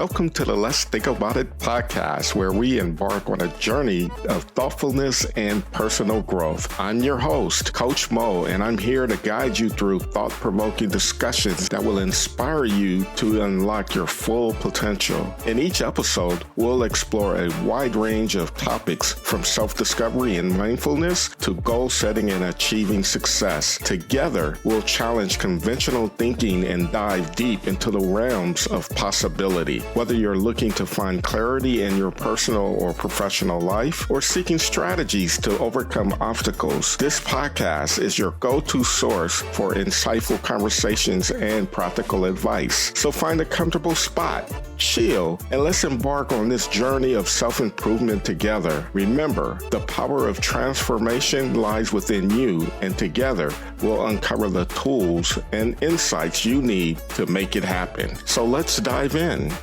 welcome to the Let's Think About It podcast, where we embark on a journey of thoughtfulness and personal growth. I'm your host, Coach Mo, and I'm here to guide you through thought-provoking discussions that will inspire you to unlock your full potential. In each episode, we'll explore a wide range of topics from self-discovery and mindfulness to goal setting and achieving success. Together, we'll challenge conventional thinking and dive deep into the realms of possibility. Whether you're looking to find clarity in your personal or professional life or seeking strategies to overcome obstacles, this podcast is your go-to source for insightful conversations and practical advice. So find a comfortable spot, chill, and let's embark on this journey of self-improvement together. Remember, the power of transformation lies within you, and together we'll uncover the tools and insights you need to make it happen. So let's dive in.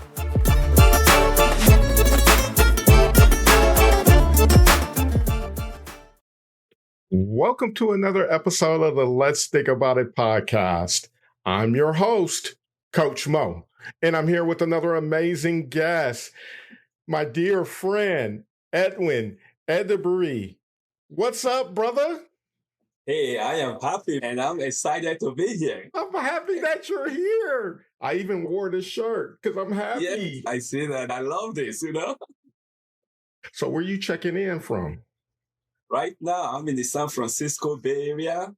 Welcome to another episode of the Let's Think About It podcast. I'm your host, Coach Mo, and I'm here with another amazing guest, my dear friend, Edwin Edebiri. What's up, brother? Hey, I am happy and I'm excited to be here. I'm happy that you're here. I even wore this shirt because I'm happy. Yes, I see that. I love this, So where you checking in from? Right now, I'm in the San Francisco Bay Area,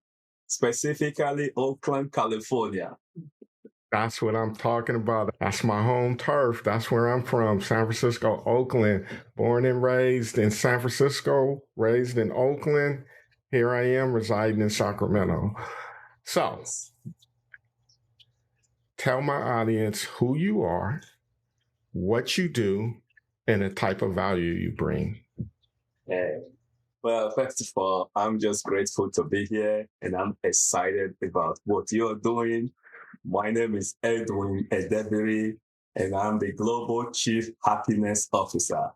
specifically Oakland, California. That's what I'm talking about. That's my home turf. That's where I'm from, San Francisco, Oakland. Born and raised in San Francisco, raised in Oakland. Here I am residing in Sacramento. So, tell my audience who you are, what you do, and the type of value you bring. Well, first of all, I'm just grateful to be here and I'm excited about what you're doing. My name is Edwin Edebiri and I'm the Global Chief Happiness Officer.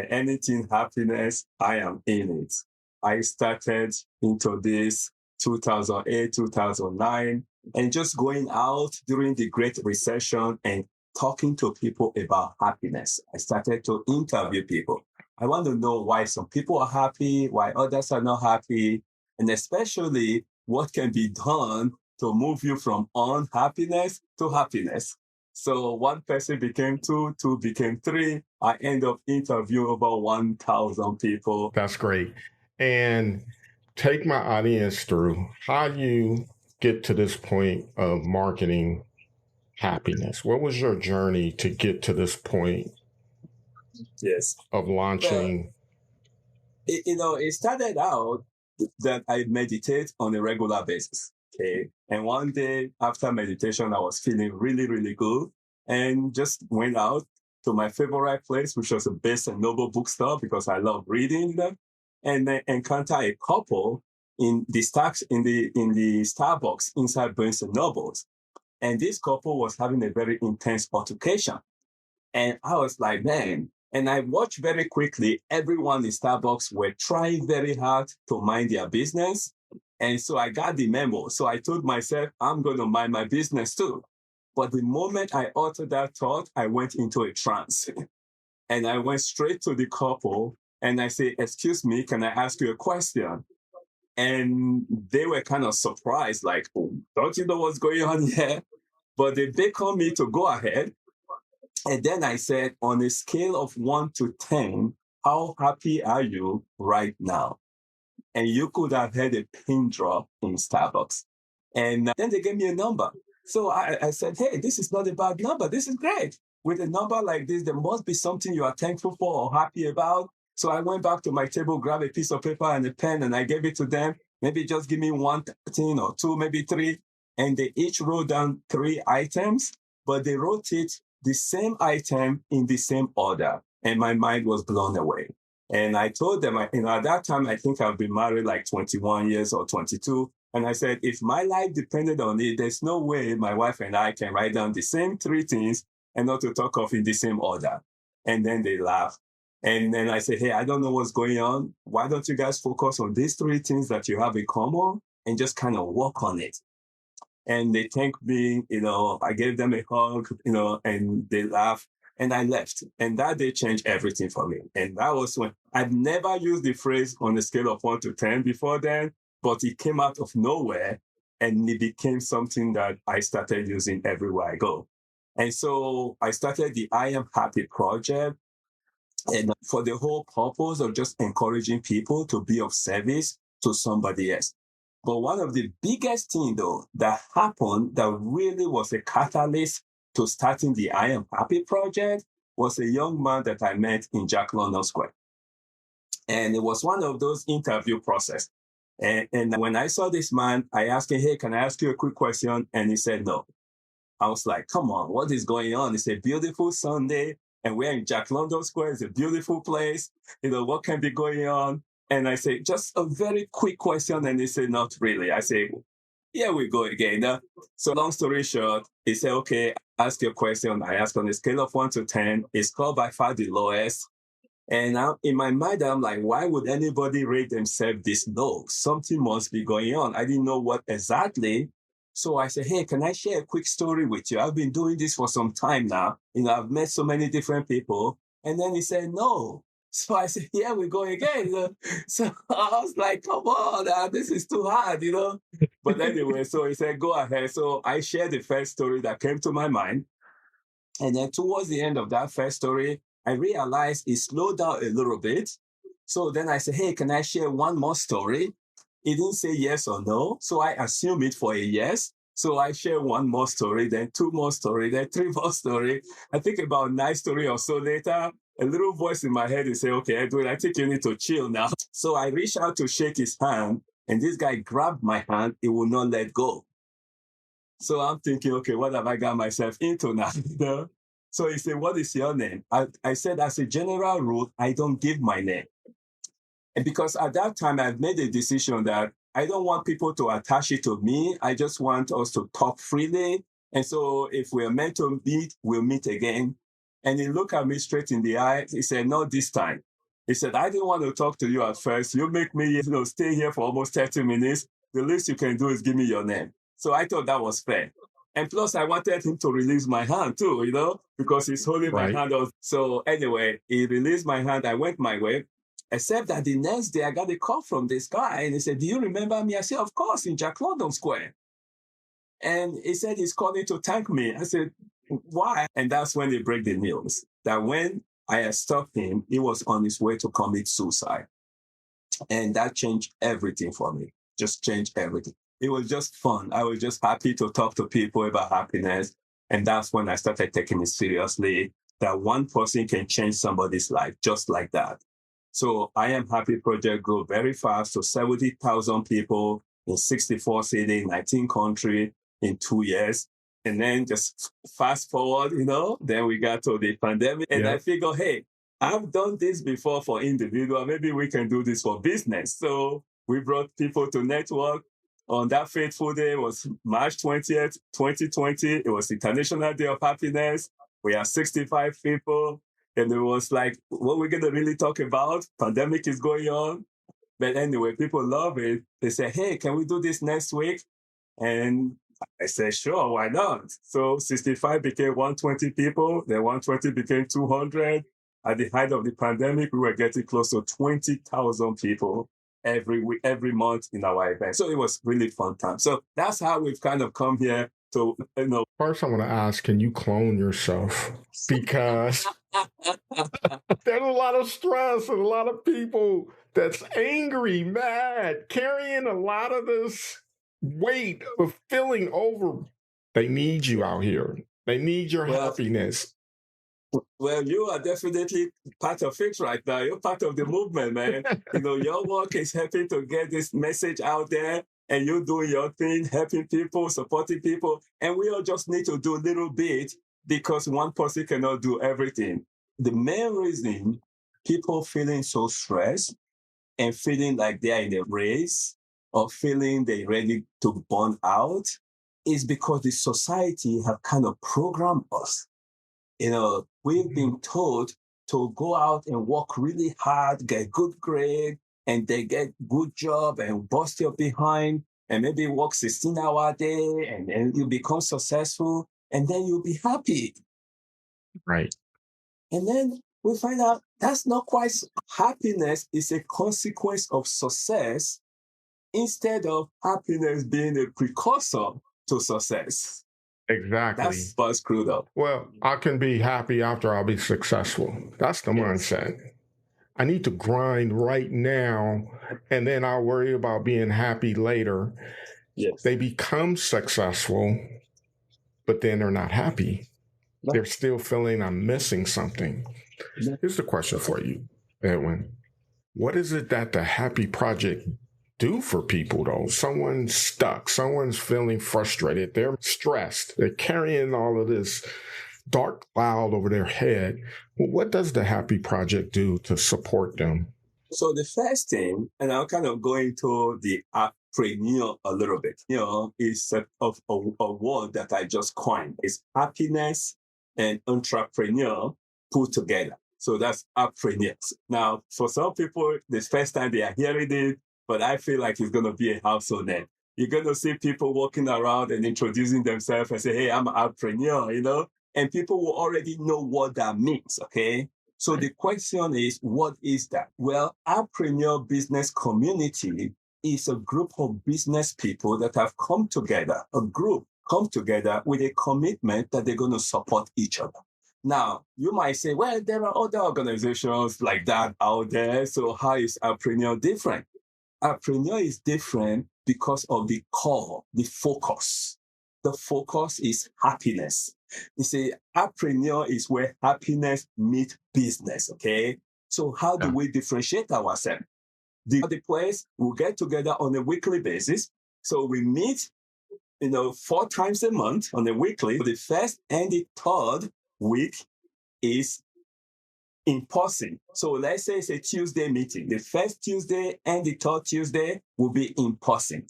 Anything happiness, I am in it. I started into this 2008, 2009, and just going out during the Great Recession and talking to people about happiness. I started to interview people. I want to know why some people are happy, why others are not happy, and especially what can be done to move you from unhappiness to happiness. So one person became two became three. I end up interviewing about 1,000 people. That's great. And take my audience through how you get to this point of marketing happiness. What was your journey to get to this point? Yes. Of launching? Well, it started out that I meditate on a regular basis. Okay. And one day after meditation, I was feeling really, really good and just went out to my favorite place, which was a Barnes and Noble bookstore because I love reading them. And then encounter a couple in the Starbucks inside Barnes and Nobles. And this couple was having a very intense altercation. And I was like, man, and I watched very quickly, everyone in Starbucks were trying very hard to mind their business. And so I got the memo. So I told myself, I'm going to mind my business too. But the moment I uttered that thought, I went into a trance. And I went straight to the couple and I said, excuse me, can I ask you a question? And they were kind of surprised, like, oh, don't you know what's going on here? But they beckoned me to go ahead. And then I said, on a scale of 1 to 10, how happy are you right now? And you could have heard a pin drop in Starbucks. And then they gave me a number. So I said, hey, this is not a bad number. This is great. With a number like this, there must be something you are thankful for or happy about. So I went back to my table, grabbed a piece of paper and a pen, and I gave it to them. Maybe just give me 1 thing or 2, maybe 3. And they each wrote down 3 items, but they wrote it the same item in the same order. And my mind was blown away. And I told them, at that time, I think I've been married like 21 years or 22. And I said, if my life depended on it, there's no way my wife and I can write down the same 3 things and not to talk of in the same order. And then they laughed. And then I said, hey, I don't know what's going on. Why don't you guys focus on these 3 things that you have in common and just kind of work on it? And they thanked me, I gave them a hug, and they laughed. And I left. And that day changed everything for me. And that was when I'd never used the phrase on a scale of 1 to 10 before then, but it came out of nowhere and it became something that I started using everywhere I go. And so I started the I Am Happy project, and for the whole purpose of just encouraging people to be of service to somebody else. But one of the biggest things, though, that happened that really was a catalyst to starting the I Am Happy project was a young man that I met in Jack London Square. And it was one of those interview process. And when I saw this man, I asked him, hey, can I ask you a quick question? And he said no. I was like, come on, what is going on? It's a beautiful Sunday, and we're in Jack London Square. It's a beautiful place. What can be going on? And I say, just a very quick question. And he said, not really. I say, here we go again. So long story short, he said, okay, ask your question. I asked on a scale of 1 to 10. It's called by far the lowest. And now in my mind, I'm like, why would anybody rate themselves this low? Something must be going on. I didn't know what exactly. So I said, hey, can I share a quick story with you? I've been doing this for some time now. I've met so many different people. And then he said, no. So I said, yeah, we go again. So I was like, come on, this is too hard, But anyway, so he said, go ahead. So I shared the first story that came to my mind. And then towards the end of that first story, I realized it slowed down a little bit. So then I said, hey, can I share one more story? He didn't say yes or no, so I assume it for a yes. So I share one more story, then 2 more story, then 3 more story. I think about 9 story or so later, a little voice in my head is saying, okay, Edwin, I think you need to chill now. So I reached out to shake his hand, and this guy grabbed my hand. He will not let go. So I'm thinking, okay, what have I got myself into now? So he said, what is your name? I said, as a general rule, I don't give my name. And because at that time, I've made a decision that I don't want people to attach it to me. I just want us to talk freely. And so if we're meant to meet, we'll meet again. And he looked at me straight in the eye. He said, not this time. He said, I didn't want to talk to you at first. You make me stay here for almost 30 minutes. The least you can do is give me your name. So I thought that was fair. And plus, I wanted him to release my hand too, because he's holding my hand. So anyway, he released my hand. I went my way. Except that the next day, I got a call from this guy, and he said, do you remember me? I said, of course, in Jack London Square. And he said, he's calling to thank me. I said, why? And that's when they break the news, that when I had stopped him, he was on his way to commit suicide. And that changed everything for me, just changed everything. It was just fun. I was just happy to talk to people about happiness. And that's when I started taking it seriously, that one person can change somebody's life just like that. So I Am Happy project grew very fast to 70,000 people in 64 cities, 19 countries in 2 years. And then just fast forward, then we got to the pandemic. And I figured, hey, I've done this before for individual. Maybe we can do this for business. So we brought people to network. On that fateful day, it was March 20th, 2020. It was International Day of Happiness. We had 65 people. And it was like, what we're going to really talk about? Pandemic is going on. But anyway, people love it. They say, hey, can we do this next week? And I said, sure, why not? So 65 became 120 people. Then 120 became 200. At the height of the pandemic, we were getting close to 20,000 people every week, every month in our event. So it was really fun time. So that's how we've kind of come here to, First, I want to ask, can you clone yourself? Because there's a lot of stress and a lot of people that's angry, mad, carrying a lot of this weight of feeling over. They need you out here. They need your happiness. Well, you are definitely part of it right now. You're part of the movement, man. Your work is helping to get this message out there, and you're doing your thing, helping people, supporting people. And we all just need to do a little bit because one person cannot do everything. The main reason people feeling so stressed and feeling like they are in a race or feeling they're ready to burn out is because the society have kind of programmed us. We've been told to go out and work really hard, get good grade, and they get good job and bust your behind. and maybe work 16-hour day, and then you become successful, and then you'll be happy. Right. And then we find out that's not quite happiness is a consequence of success instead of happiness being a precursor to success. Exactly. That's what's screwed up. Well, I can be happy after I'll be successful. That's the mindset. I need to grind right now, and then I'll worry about being happy later. Yes. They become successful, but then they're not happy. No. They're still feeling I'm missing something. No. Here's the question for you, Edwin. What is it that the Happy Project do for people, though? Someone's stuck. Someone's feeling frustrated. They're stressed. They're carrying all of this dark cloud over their head. Well, what does the Happy Project do to support them? So the first thing, and I'll kind of go into the entrepreneur a little bit, is a word that I just coined. It's happiness and entrepreneur put together. So that's entrepreneurs. Now, for some people, this first time they are hearing it, but I feel like it's going to be a household name. You're going to see people walking around and introducing themselves and say, hey, I'm an entrepreneur, and people will already know what that means, okay? So the question is, what is that? Well, entrepreneur business community is a group of business people that have come together with a commitment that they're going to support each other. Now, you might say, well, there are other organizations like that out there. So how is entrepreneur different? Entrepreneur is different because of the core, the focus. The focus is happiness. You see, entrepreneur is where happiness meets business, okay? So how do we differentiate ourselves? The place we get together on a weekly basis. So we meet, 4 times a month on a weekly. The first and the third week is in person. So let's say it's a Tuesday meeting. The first Tuesday and the third Tuesday will be in person.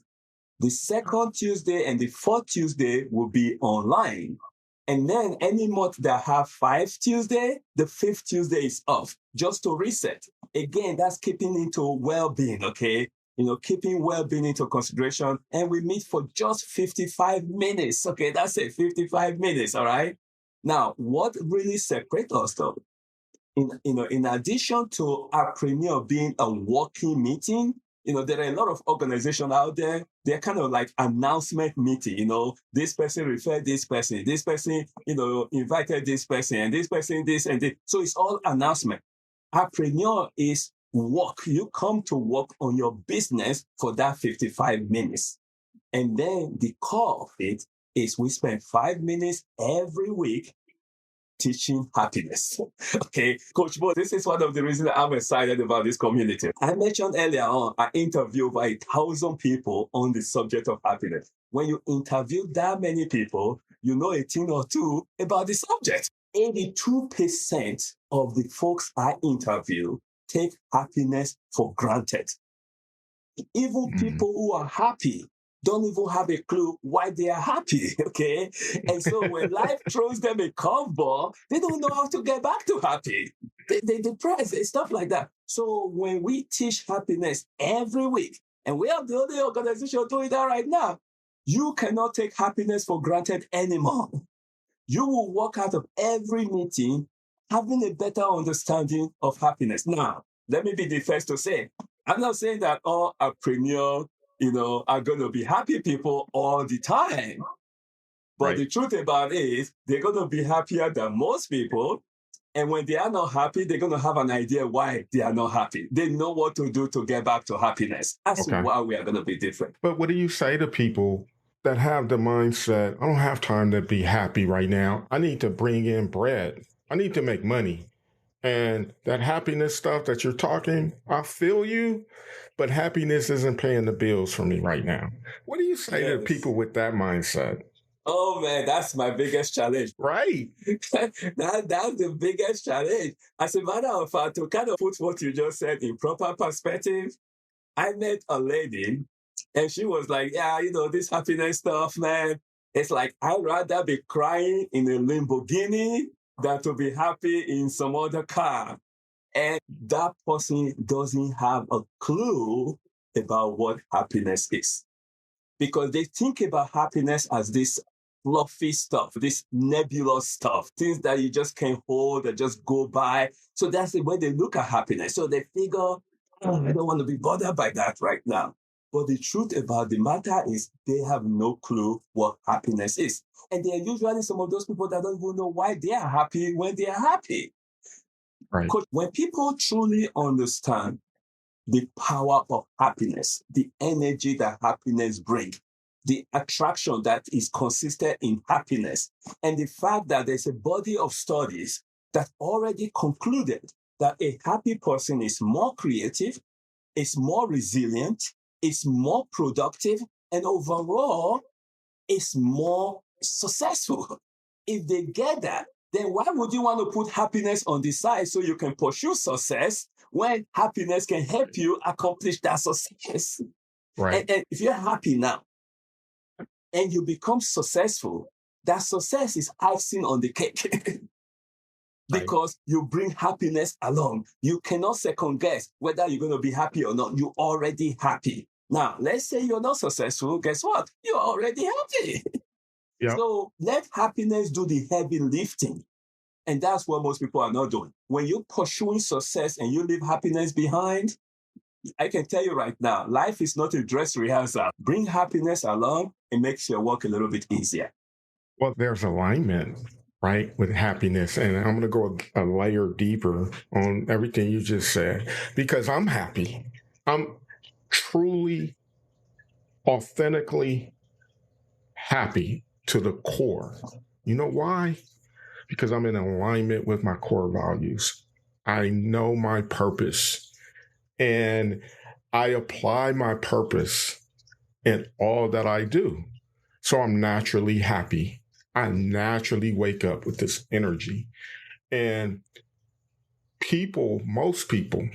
The second Tuesday and the fourth Tuesday will be online. And then any month that have 5 Tuesday, the 5th Tuesday is off, just to reset. Again, that's keeping into well-being, okay? Keeping well-being into consideration. And we meet for just 55 minutes. Okay, that's it, 55 minutes, all right? Now, what really separates us, though? In addition to entrepreneur being a working meeting, there are a lot of organizations out there. They're kind of like announcement meeting. This person referred this person, invited this person, and this person, this and this. So it's all announcement. Entrepreneur is work. You come to work on your business for that 55 minutes. And then the core of it is we spend 5 minutes every week teaching happiness. Okay, Coach Bo, this is one of the reasons I'm excited about this community. I mentioned earlier on, I interviewed over 1,000 people on the subject of happiness. When you interview that many people, you know a thing or two about the subject. 82% of the folks I interview take happiness for granted. Even people who are happy don't even have a clue why they are happy, okay? And so when life throws them a curveball, they don't know how to get back to happy. They depressed and stuff like that. So when we teach happiness every week, and we are the only organization doing that right now, you cannot take happiness for granted anymore. You will walk out of every meeting having a better understanding of happiness. Now, let me be the first to say, I'm not saying that all entrepreneurs are going to be happy people all the time. But the truth about it is they're going to be happier than most people. And when they are not happy, they're going to have an idea why they are not happy. They know what to do to get back to happiness. That's why we are going to be different. But what do you say to people that have the mindset, I don't have time to be happy right now. I need to bring in bread. I need to make money. And that happiness stuff that you're talking, I feel you, but happiness isn't paying the bills for me right now. What do you say to people with that mindset? Oh, man, that's my biggest challenge. Right. That's the biggest challenge. As a matter of fact, to kind of put what you just said in proper perspective, I met a lady and she was like, this happiness stuff, man, it's like, I'd rather be crying in a Lamborghini than to be happy in some other car. And that person doesn't have a clue about what happiness is. because they think about happiness as this fluffy stuff, this nebulous stuff, things that you just can't hold or just go by. So that's the way they look at happiness. So they figure, oh, I don't want to be bothered by that right now. But the truth about the matter is they have no clue what happiness is. And they are usually some of those people that don't even know why they are happy when they are happy. Right. Because when people truly understand the power of happiness, the energy that happiness brings, the attraction that is consistent in happiness, and the fact that there's a body of studies that already concluded that a happy person is more creative, is more resilient, is more productive, and overall is more successful. If they get that, then why would you want to put happiness on the side so you can pursue success when happiness can help you accomplish that success? Right. And if you're happy now and you become successful, that success is icing on the cake. Because you bring happiness along. You cannot second guess whether you're going to be happy or not. You're already happy. Now, let's say you're not successful. Guess what? You're already happy. Yep. So let happiness do the heavy lifting. And that's what most people are not doing. When you're pursuing success and you leave happiness behind, I can tell you right now, life is not a dress rehearsal. Bring happiness along, it makes your work a little bit easier. Well, there's alignment, right, with happiness. And I'm going to go a layer deeper on everything you just said, because I'm happy. I'm truly, authentically happy to the core. You know why? Because I'm in alignment with my core values. I know my purpose, and I apply my purpose in all that I do. So I'm naturally happy. I naturally wake up with this energy. And people, most people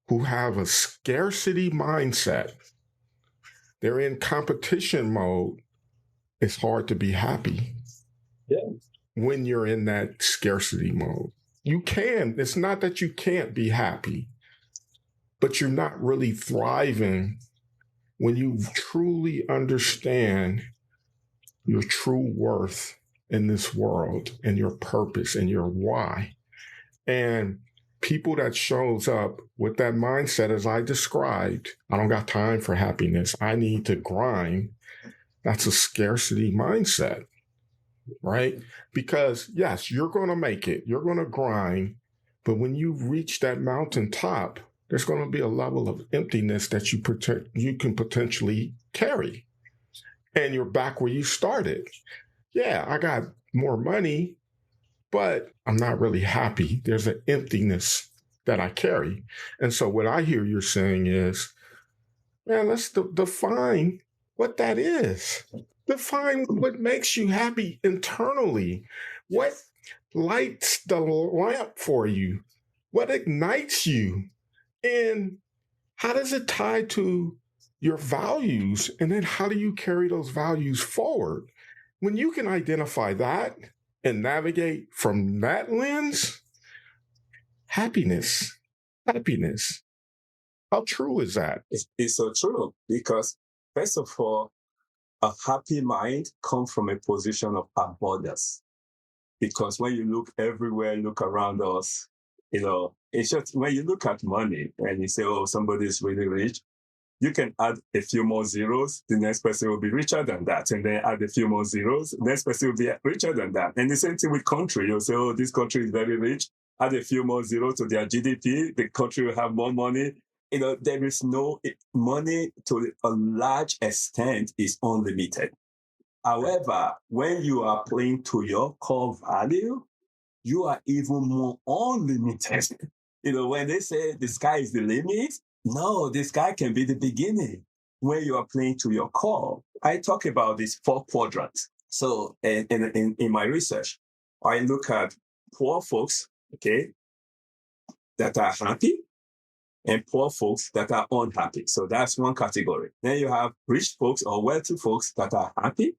who have a scarcity mindset, they're in competition mode. It's hard to be happy. Yeah. When you're in that scarcity mode. You can. It's not that you can't be happy, but you're not really thriving when you truly understand your true worth in this world and your purpose and your why. And people that shows up with that mindset, as I described, I don't got time for happiness. I need to grind. That's a scarcity mindset, right? Because yes, you're going to make it. You're going to grind. But when you reach that mountaintop, there's going to be a level of emptiness that you can potentially carry. And you're back where you started. Yeah, I got more money, but I'm not really happy. There's an emptiness that I carry. And so what I hear you're saying is, man, let's define what that is. Define what makes you happy internally. What lights the lamp for you? What ignites you? And how does it tie to your values? And then how do you carry those values forward? When you can identify that and navigate from that lens, happiness. How true is that? It's so true because, first of all, a happy mind comes from a position of abundance. Because when you look everywhere, look around us, it's just when you look at money and you say, oh, somebody is really rich, you can add a few more zeros, the next person will be richer than that. And then add a few more zeros, the next person will be richer than that. And the same thing with country. You'll say, oh, this country is very rich. Add a few more zeros to their GDP, the country will have more money. There is no money to a large extent is unlimited. However, when you are playing to your core value, you are even more unlimited. When they say the sky is the limit, no, the sky can be the beginning. When you are playing to your core, I talk about these 4 quadrants. So in my research, I look at poor folks, okay, that are happy, and poor folks that are unhappy. So that's one category. Then you have rich folks or wealthy folks that are happy,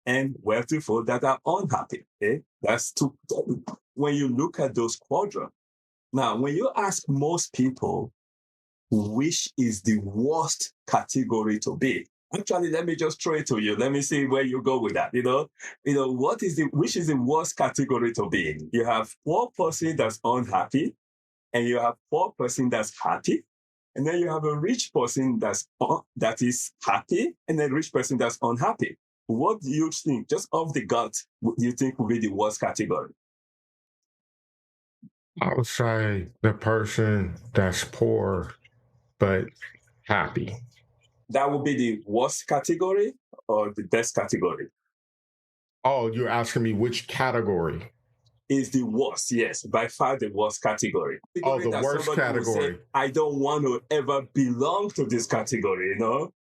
and wealthy folk that are unhappy. Okay? That's 2. When you look at those quadrants, now when you ask most people which is the worst category to be, Actually, let me just throw it to you. Let me see where you go with that. Which is the worst category to be in? You have poor person that's unhappy, and you have poor person that's happy, and then you have a rich person that is happy, and then rich person that's unhappy. What do you think, just off the gut, what do you think would be the worst category? I would say the person that's poor but happy. That would be the worst category or the best category? Oh, you're asking me which category? Is the worst, yes, by far the worst category. Oh, the worst category. Say, I don't want to ever belong to this category,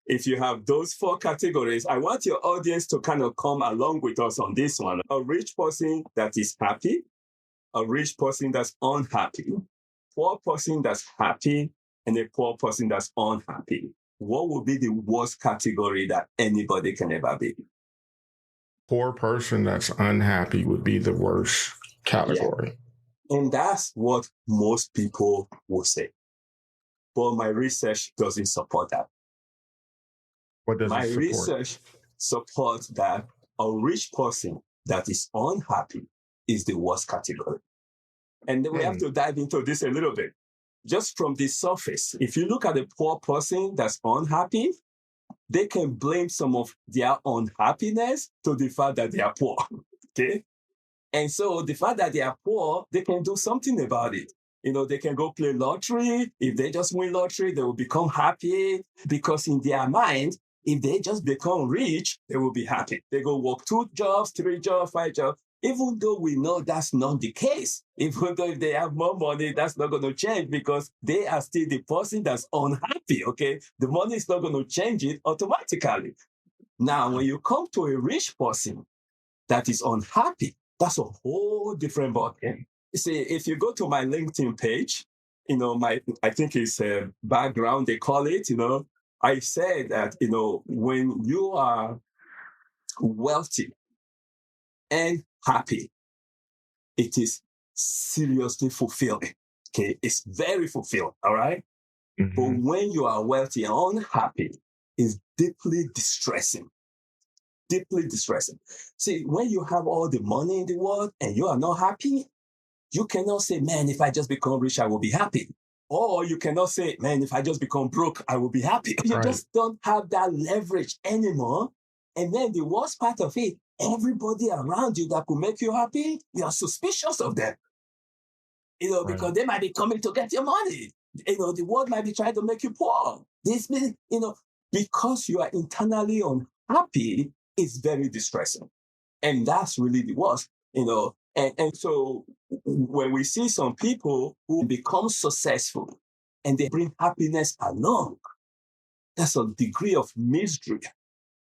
If you have those 4 categories, I want your audience to kind of come along with us on this one. A rich person that is happy, a rich person that's unhappy, poor person that's happy, and a poor person that's unhappy. What would be the worst category that anybody can ever be? Poor person that's unhappy would be the worst category. Yeah. And that's what most people will say. But my research doesn't support that. What does my it support? research supports that a rich person that is unhappy is the worst category. And then we have to dive into this a little bit. Just from the surface, if you look at a poor person that's unhappy, they can blame some of their unhappiness to the fact that they are poor, okay? And so the fact that they are poor, they can do something about it. They can go play lottery. If they just win lottery, they will become happy because in their mind, if they just become rich, they will be happy. They go work 2 jobs, 3 jobs, 5 jobs. Even though we know that's not the case, even though if they have more money, that's not going to change because they are still the person that's unhappy, okay? The money is not going to change it automatically. Now, when you come to a rich person that is unhappy, that's a whole different ballgame. You see, if you go to my LinkedIn page, I think it's a background, they call it, I said that, when you are wealthy and happy, it is seriously fulfilling. Okay, it's very fulfilling, all right? Mm-hmm. But when you are wealthy and unhappy, it's deeply distressing. Deeply distressing. See, when you have all the money in the world and you are not happy, you cannot say, man, if I just become rich, I will be happy. Or you cannot say, man, if I just become broke, I will be happy. You just don't have that leverage anymore. And then the worst part of it, everybody around you that could make you happy, you are suspicious of them. Because they might be coming to get your money. The world might be trying to make you poor. This means, because you are internally unhappy, it's very distressing. And that's really the worst, And so when we see some people who become successful and they bring happiness along, that's a degree of misery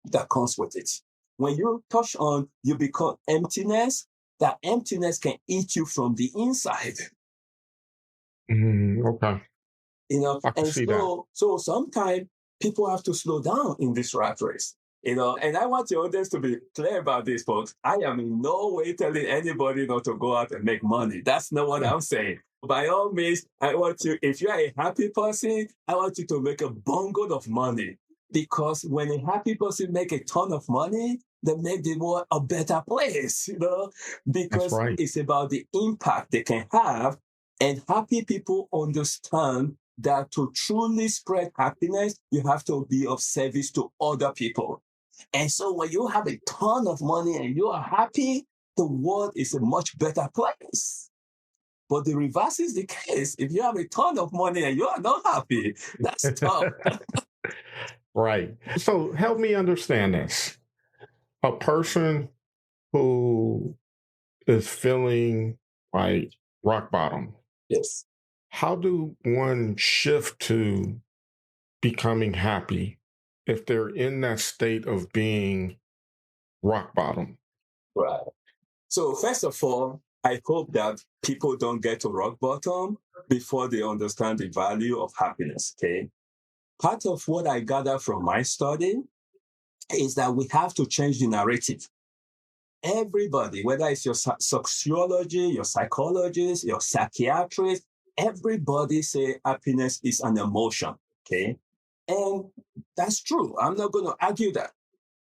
that comes with it. When you touch on, you become emptiness, that emptiness can eat you from the inside. Okay. I can see that. So sometimes people have to slow down in this rat race. And I want your audience to be clear about this, folks. I am in no way telling anybody not to go out and make money. That's not what I'm saying. By all means, I want you, if you're a happy person, I want you to make a bungo of money. Because when a happy person make a ton of money, they make the world a better place, because it's about the impact they can have. And happy people understand that to truly spread happiness, you have to be of service to other people. And so when you have a ton of money and you are happy, the world is a much better place. But the reverse is the case. If you have a ton of money and you are not happy, that's tough. Right. So help me understand this. A person who is feeling like rock bottom. Yes. How do one shift to becoming happy if they're in that state of being rock bottom? Right. So first of all, I hope that people don't get to rock bottom before they understand the value of happiness, okay? Part of what I gather from my study is that we have to change the narrative. Everybody, whether it's your sociology, your psychologist, your psychiatrist, everybody say happiness is an emotion, okay? And that's true. I'm not going to argue that.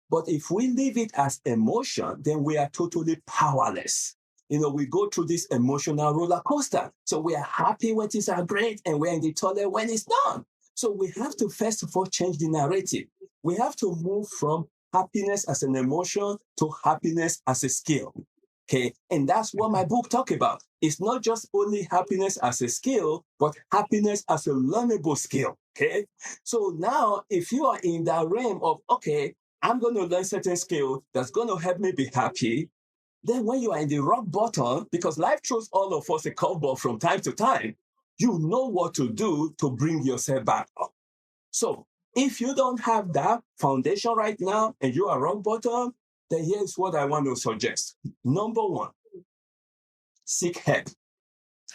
But if we leave it as emotion, then we are totally powerless. We go through this emotional roller coaster. So we are happy when things are great and we're in the toilet when it's not. So we have to first of all change the narrative. We have to move from happiness as an emotion to happiness as a skill. Okay, and that's what my book talks about. It's not just only happiness as a skill, but happiness as a learnable skill. Okay, so now if you are in that realm of, okay, I'm going to learn certain skill that's going to help me be happy, then when you are in the rock bottom, because life throws all of us a curveball from time to time, you know what to do to bring yourself back up. So if you don't have that foundation right now and you are rock bottom, then here's what I want to suggest. Number one, seek help.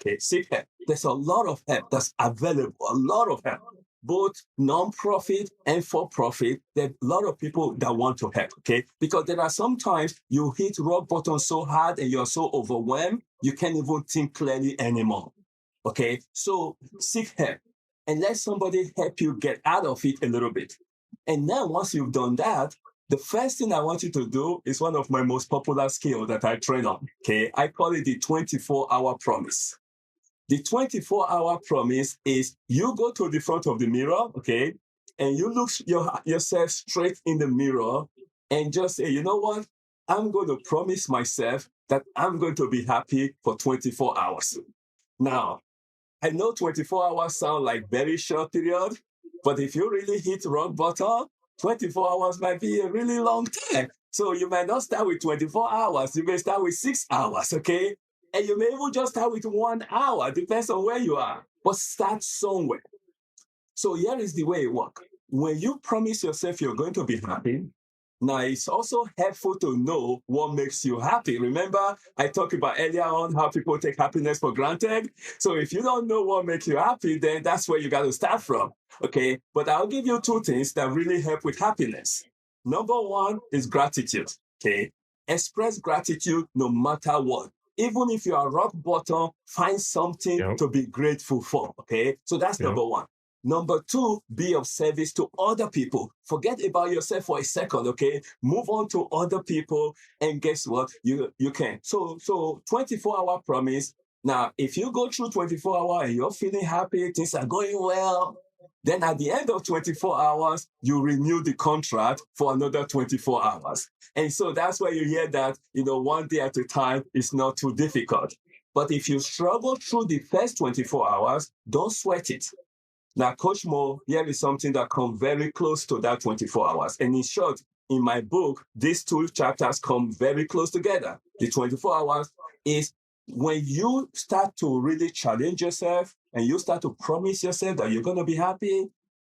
Okay, seek help. There's a lot of help that's available, a lot of help, both non-profit and for-profit. There are a lot of people that want to help, okay? Because there are sometimes you hit rock bottom so hard and you're so overwhelmed, you can't even think clearly anymore, okay? So seek help and let somebody help you get out of it a little bit. And then once you've done that, the first thing I want you to do is one of my most popular skills that I train on, okay? I call it the 24-hour promise. The 24-hour promise is you go to the front of the mirror, okay, and you look yourself straight in the mirror and just say, you know what? I'm going to promise myself that I'm going to be happy for 24 hours. Now, I know 24 hours sound like very short period, but if you really hit rock bottom, 24 hours might be a really long time. So you might not start with 24 hours. You may start with 6 hours, okay? And you may even just start with 1 hour, depends on where you are. But start somewhere. So here is the way it works. When you promise yourself you're going to be happy, now it's also helpful to know what makes you happy. Remember, I talked about earlier on how people take happiness for granted. So if you don't know what makes you happy, then that's where you got to start from. Okay, but I'll give you 2 things that really help with happiness. Number 1 is gratitude. Okay, express gratitude no matter what. Even if you are rock bottom, find something to be grateful for. Okay, so that's number 1. Number 2, be of service to other people. Forget about yourself for a second, okay? Move on to other people, and guess what? You can. So 24-hour promise. Now, if you go through 24 hours and you're feeling happy, things are going well, then at the end of 24 hours, you renew the contract for another 24 hours. And so that's why you hear that, one day at a time is not too difficult. But if you struggle through the first 24 hours, don't sweat it. Now, Coach Mo, here is something that comes very close to that 24 hours. And in short, in my book, these 2 chapters come very close together. The 24 hours is when you start to really challenge yourself and you start to promise yourself that you're going to be happy,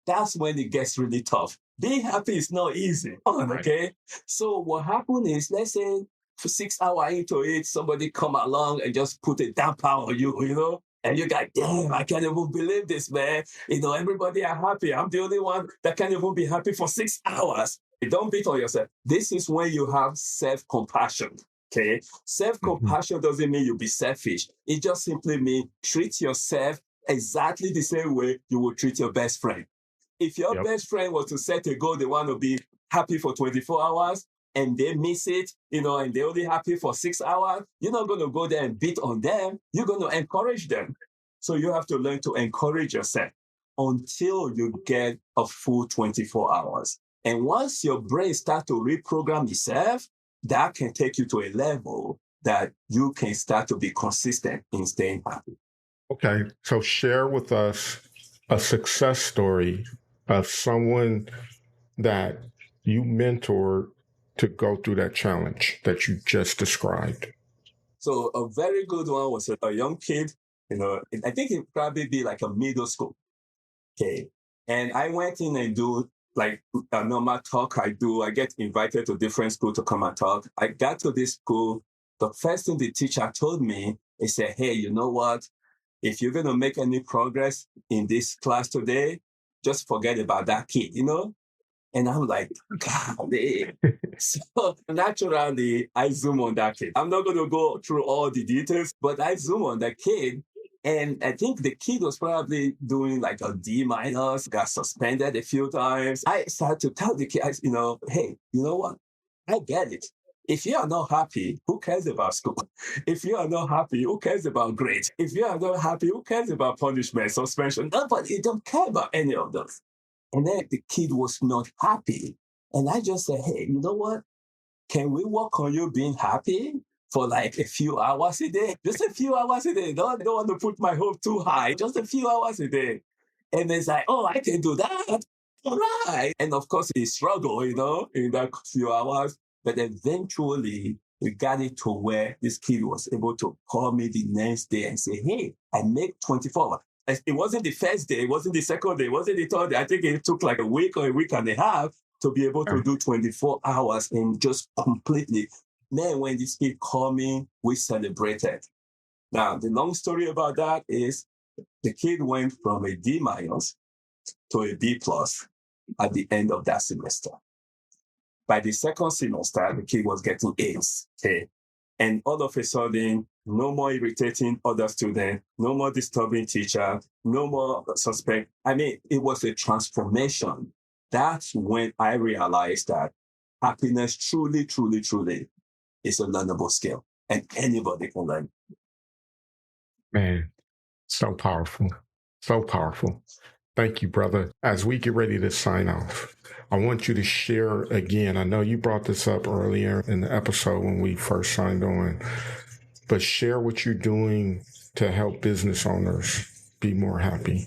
that's when it gets really tough. Being happy is not easy, okay? So what happened is, let's say for 6 hours into it, somebody come along and just put a damper on you, and you got, damn, I can't even believe this, man. Everybody are happy. I'm the only one that can't even be happy for 6 hours. Don't beat on yourself. This is when you have self-compassion, okay? Self-compassion doesn't mean you be selfish. It just simply means treat yourself exactly the same way you would treat your best friend. If your best friend was to set a goal, they want to be happy for 24 hours, and they miss it, and they're only happy for 6 hours, you're not going to go there and beat on them. You're going to encourage them. So you have to learn to encourage yourself until you get a full 24 hours. And once your brain starts to reprogram itself, that can take you to a level that you can start to be consistent in staying happy. Okay, so share with us a success story of someone that you mentored to go through that challenge that you just described. So a very good one was a young kid, I think it'd probably be like a middle school. Okay. And I went in and do like a normal talk I do. I get invited to different schools to come and talk. I got to this school. The first thing the teacher told me, he said, hey, you know what? If you're going to make any progress in this class today, just forget about that kid, And I'm like, God, So naturally, I zoom on that kid. I'm not going to go through all the details, but I zoom on that kid. And I think the kid was probably doing like a D minus, got suspended a few times. I started to tell the kid, hey, you know what? I get it. If you are not happy, who cares about school? If you are not happy, who cares about grades? If you are not happy, who cares about punishment, suspension? Nobody don't care about any of those. And then the kid was not happy. And I just said, hey, you know what? Can we work on you being happy for like a few hours a day? Just a few hours a day. I don't want to put my hope too high. Just a few hours a day. And it's like, oh, I can do that. All right. And of course, he struggled, in that few hours. But eventually, we got it to where this kid was able to call me the next day and say, hey, I make 24 hours. It wasn't the first day. It wasn't the second day. It wasn't the third day. I think it took like a week or a week and a half to be able to do 24 hours and just completely. Man, when this kid called me, we celebrated. Now, the long story about that is the kid went from a D minus to a B plus at the end of that semester. By the second semester, the kid was getting A's. Okay. And all of a sudden, no more irritating other students, no more disturbing teacher, no more suspect. I mean, it was a transformation. That's when I realized that happiness truly, truly, truly is a learnable skill, and anybody can learn. Man, so powerful. So powerful. Thank you, brother. As we get ready to sign off, I want you to share again. I know you brought this up earlier in the episode when we first signed on, but share what you're doing to help business owners be more happy.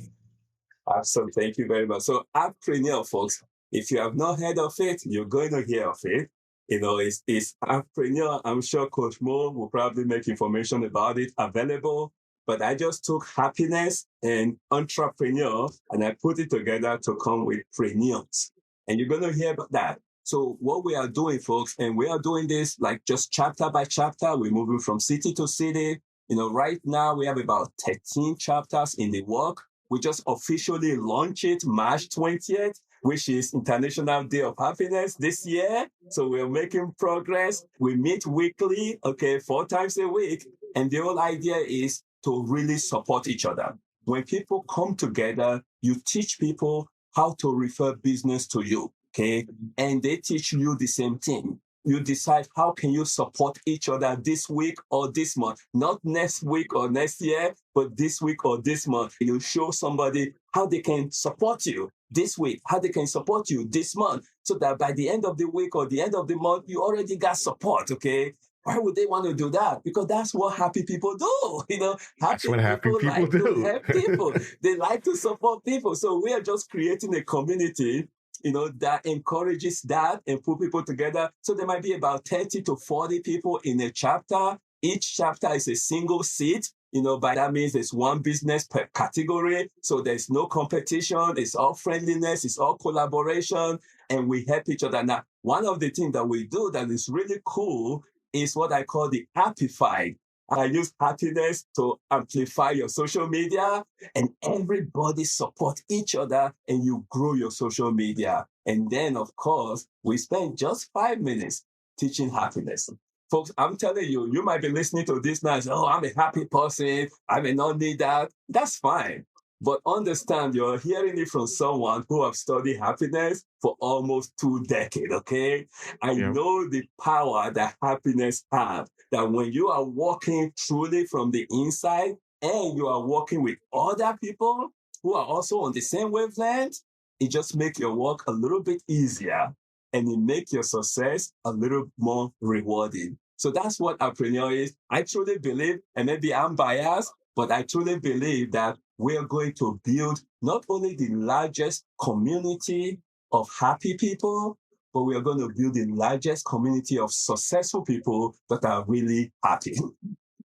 Awesome. Thank you very much. So, Appreneur, folks, if you have not heard of it, you're going to hear of it. It's Appreneur. I'm sure Coach Mo will probably make information about it available. But I just took happiness and entrepreneur and I put it together to come with preneurs. And you're going to hear about that. So what we are doing, folks, and we are doing this like just chapter by chapter. We're moving from city to city. Right now we have about 13 chapters in the work. We just officially launched it March 20th, which is International Day of Happiness this year. So we're making progress. We meet weekly, 4 times a week. And the whole idea is to really support each other. When people come together, you teach people how to refer business to you, okay? And they teach you the same thing. You decide how can you support each other this week or this month, not next week or next year, but this week or this month. You show somebody how they can support you this week, how they can support you this month, so that by the end of the week or the end of the month, you already got support, okay? Why would they want to do that? Because that's what happy people do. That's what happy people like do. To help people. They like to support people. So we are just creating a community that encourages that and put people together. So there might be about 30 to 40 people in a chapter. Each chapter is a single seat. By that means there's one business per category. So there's no competition. It's all friendliness. It's all collaboration. And we help each other. Now, one of the things that we do that is really cool is what I call the Happify. I use happiness to amplify your social media, and everybody support each other and you grow your social media. And then, of course, we spend just 5 minutes teaching happiness. Folks, I'm telling you, you might be listening to this now and say, oh, I'm a happy person. I may not need that. That's fine. But understand you're hearing it from someone who have studied happiness for almost 2 decades, okay? I know the power that happiness has, that when you are walking truly from the inside and you are working with other people who are also on the same wavelength, it just makes your work a little bit easier and it makes your success a little more rewarding. So that's what Appreneur is. I truly believe, and maybe I'm biased, but I truly believe that we are going to build not only the largest community of happy people, but we are going to build the largest community of successful people that are really happy.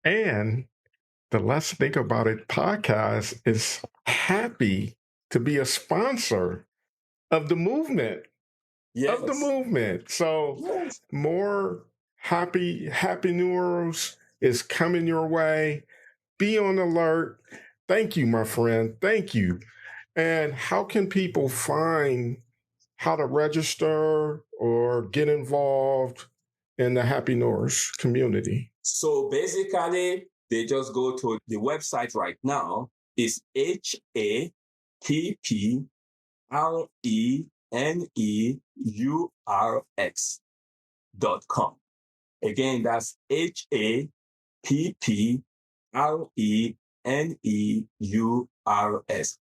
And the Let's Think About It podcast is happy to be a sponsor of the movement. Yes. Of the movement. So more happy news is coming your way. Be on alert. Thank you, my friend. Thank you. And how can people find how to register or get involved in the Happy Noors community? So basically, they just go to the website right now. It's HAPPRENEURX.com. Again, that's HAPPRENEURS,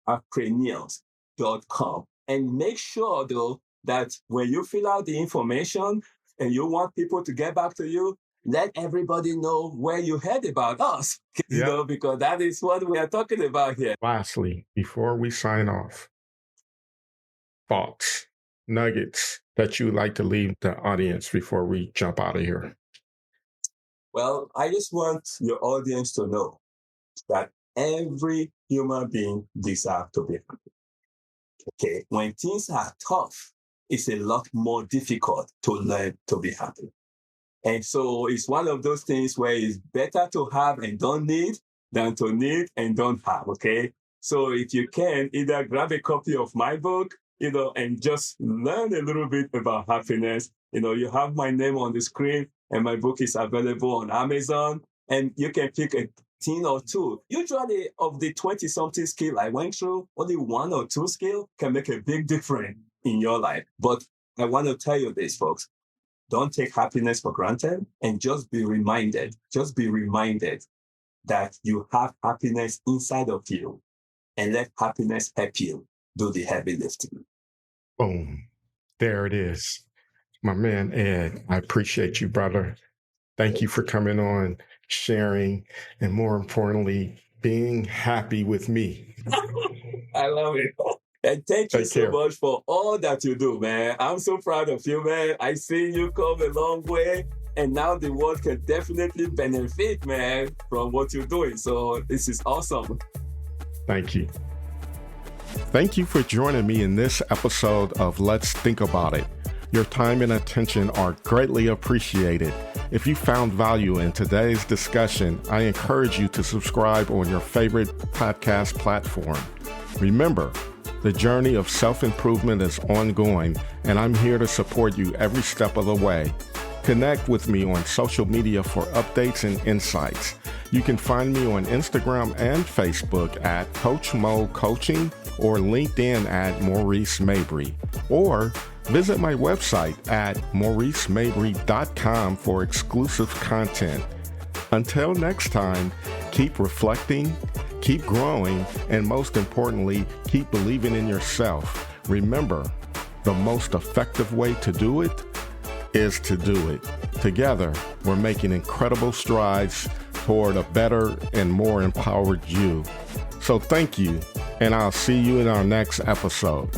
apreneurs.com. And make sure, though, that when you fill out the information and you want people to get back to you, let everybody know where you heard about us, because that is what we are talking about here. Lastly, before we sign off, thoughts, nuggets that you would like to leave the audience before we jump out of here. Well, I just want your audience to know that every human being deserves to be happy. Okay, when things are tough, it's a lot more difficult to learn to be happy. And so it's one of those things where it's better to have and don't need than to need and don't have, okay? So if you can, either grab a copy of my book, and just learn a little bit about happiness. You have my name on the screen, and my book is available on Amazon, and you can pick a thing or two. Usually of the 20-something skill I went through, only 1 or 2 skill can make a big difference in your life. But I want to tell you this, folks. Don't take happiness for granted, and just be reminded that you have happiness inside of you, and let happiness help you do the heavy lifting. Boom. There it is. My man, Ed, I appreciate you, brother. Thank you for coming on, sharing, and more importantly, being happy with me. I love it. And thank you so much for all that you do, man. I'm so proud of you, man. I see you come a long way, and now the world can definitely benefit, man, from what you're doing. So this is awesome. Thank you. Thank you for joining me in this episode of Let's Think About It. Your time and attention are greatly appreciated. If you found value in today's discussion, I encourage you to subscribe on your favorite podcast platform. Remember, the journey of self-improvement is ongoing, and I'm here to support you every step of the way. Connect with me on social media for updates and insights. You can find me on Instagram and Facebook at Coach Mo Coaching or LinkedIn at Maurice Mabry, or visit my website at mauricemabry.com for exclusive content. Until next time, keep reflecting, keep growing, and most importantly, keep believing in yourself. Remember, the most effective way to do it is to do it. Together, we're making incredible strides toward a better and more empowered you. So thank you, and I'll see you in our next episode.